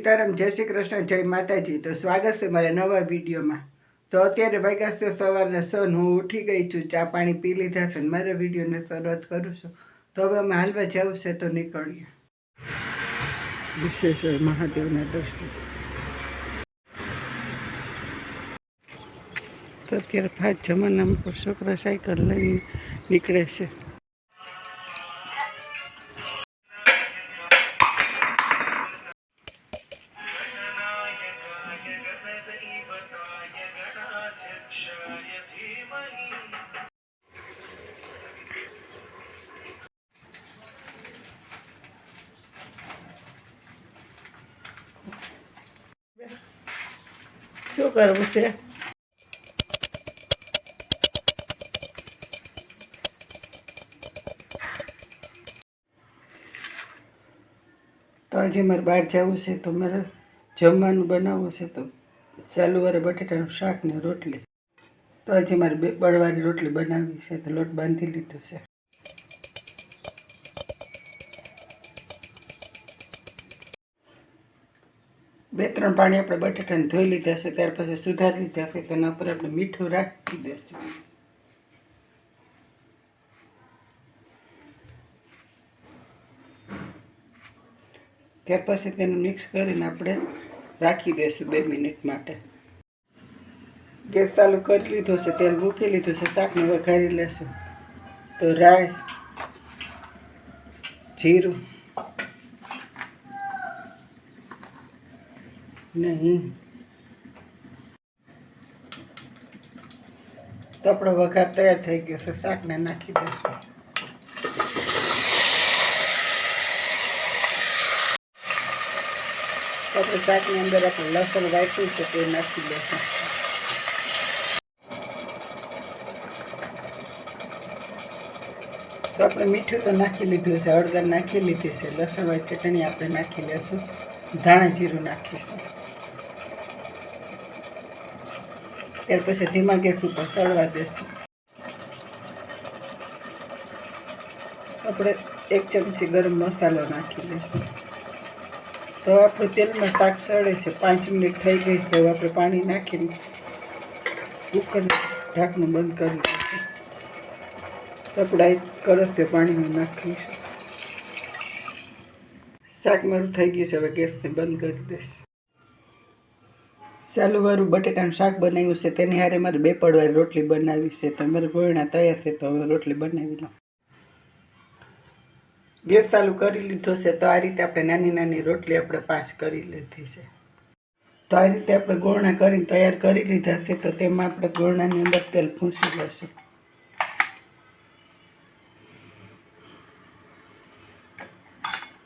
સીતારામ, જય શ્રી કૃષ્ણ, જય માતાજી। તો સ્વાગત છે મારા નવા વિડીયોમાં। તો અત્યારે વાગ્યા છે સવારના 6। હું ઉઠી ગઈ છું, ચા પાણી પી લીધા છે, મારા વિડીયોને શરૂઆત કરું છું। તો હવે અમે હાલવા જવું છે, તો નીકળીએ। વિશ્વેશ્વર મહાદેવના દર્શન। તો અત્યારે ફાસ્ટ જમાનામાં પર છોકરા સાયકલ લઈને નીકળે છે। શું કરવું છે? તો આજે મારે બહાર જવું છે, તો મારે જમવાનું બનાવવું છે। તો ચાલુવારે બટેટાનું શાક ને રોટલી। તો આજે મારે 2 બળવાળી રોટલી બનાવવી છે, તો લોટ બાંધી લીધો છે। બે ત્રણ પાણી આપણે બટેટાને ધોઈ લીધા છે, ત્યાર પછી સુધારી લીધા છે। તેના ઉપર આપણે મીઠું રાખી દઈશું। ત્યાર પછી તેને મિક્સ કરીને આપણે રાખી દઈશું 2 મિનિટ માટે। ગેસ ચાલુ કરી લીધો છે, તેલ મૂકી લીધું છે, શાકને વઘારી લેશું। તો રાઈ, જીરું ને હિંગ। તો આપણો વઘાર તૈયાર થઈ ગયો છે, શાકને નાખી દઈશું। આપણે શાકની અંદર આપણે લસણ વાટ્યું છે, તે નાખી દઈશું। તો આપણે મીઠું તો નાખી લીધું છે, હળદર નાખી લીધી છે, લસણ વાળી ચટણી આપણે નાખી લઈશું, ધાણા જીરું નાખીશું। ત્યાર પછી ધીમા ગેસ ઉપર તળવા દઈશું। આપણે 1 ચમચી ગરમ મસાલો નાખી લઈશું। તો આપણે તેલમાં શાક સળે છે, 5 મિનિટ થઈ ગઈ છે। હવે આપણે પાણી નાખીને કુકર ઢાંકણું બંધ કરી દઈશું। તો આપણે કરસ્યો પાણીમાં નાખીશું। શાક મારું થઈ ગયું છે, હવે ગેસને બંધ કરી દઈશું। ચાલુવાળું બટેટાનું શાક બનાવ્યું છે, તેની હારે મારે 2 પડવાળી રોટલી બનાવી છે। તો મારે ગોળણા તૈયાર છે, તો હવે રોટલી બનાવી લઉં। ગેસ ચાલુ કરી લીધો છે, તો આ રીતે આપણે નાની નાની રોટલી આપણે 5 કરી લીધી છે। તો આ રીતે આપણે ગોળણા કરીને તૈયાર કરી લીધા છે। તો તેમાં આપણે ગોળણાની અંદર તેલ ભૂંસી લઈશું।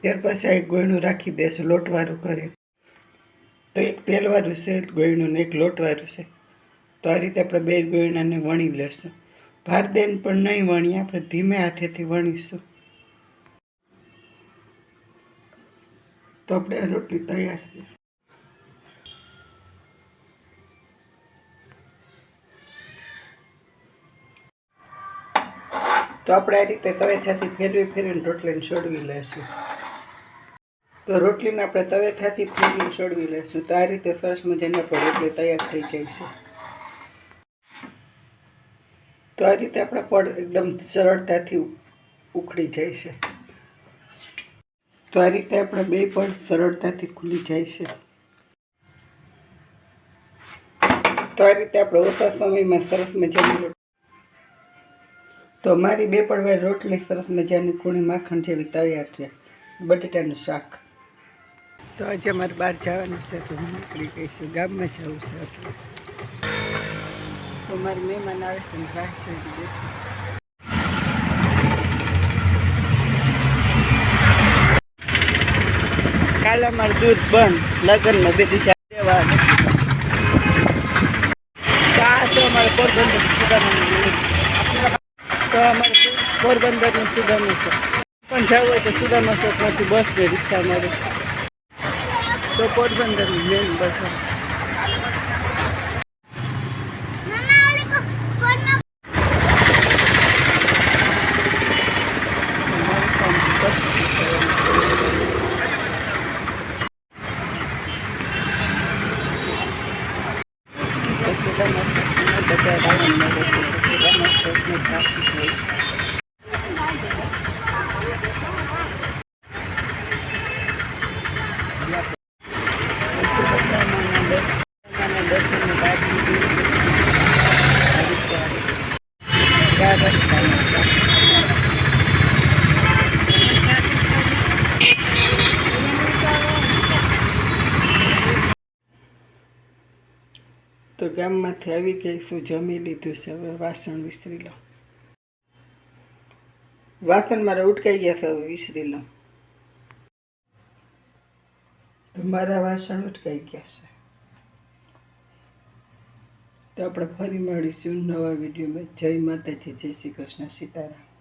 ત્યાર પછી આ એક ગોળણું રાખી દઈશું લોટવાળું કરી। તો એક તેલવાળું છે ગોળણું ને એક લોટવાળું છે। તો આ રીતે આપણે 2 ગોળણાને વણી લઈશું। ભાર દઈને પણ નહીં વણીએ, આપણે ધીમે હાથેથી વણીશું। તો આપણે આ રોટલી તૈયાર છે। તો આપણે આ રીતે તવેથાથી ફેરવીને રોટલીને છોડવી લઈશું। તો રોટલીને આપણે તવેથાથી ફેરવીને છોડવી લઈશું। તો આ રીતે સરસ મજાની આપણે રોટલી તૈયાર થઈ જાય છે। તો આ રીતે આપણા પડ એકદમ સરળતાથી ઉખડી જાય છે। તો આ રીતે આપણા 2 પડ સરળતાથી ખુલી જાય છે। તો આ રીતે આપણે ઓછા સમયમાં સરસ મજાની તો મારી 2 પડવાળી રોટલી સરસ મજાની કૂણી માખણ જેવી તૈયાર છે। બટેટાનું શાક। તો આજે અમારે બહાર જવાનું છે, તો હું નીકળી ગઈ છું, ગામમાં જવું છે। એટલે તો મારી મહેમાન આવે છે, રાહ જોઈ બેઠી। કાલે અમારું દૂધ બંધ, લગ્નમાં 2 દી દેવાનું। તો આ તો અમારે પોરબંદર સુધારવાનું, તો અમારે પોરબંદરનું સુધારનું છે, પણ જવું હોય તો સુદામા ચોકમાંથી બસ ને રિક્ષા મળે છે। તો પોરબંદરની મેઇન બસ મહેમાન મળે છે પછી રમણ ટ્રાફિક હોય છે. તો ગામમાંથી આવી ગઈશું, જમી લીધું છે, હવે વાસણ વિસરી લો. વાસણ મારે ઉટકાઈ ગયા છે, હવે વિસરી લો. તો મારા વાસણ ઉટકાઈ ગયા છે. તો આપણે ફરી મળીશું નવા વિડીયોમાં. જય માતાજી, જય શ્રી કૃષ્ણ, સીતારામ.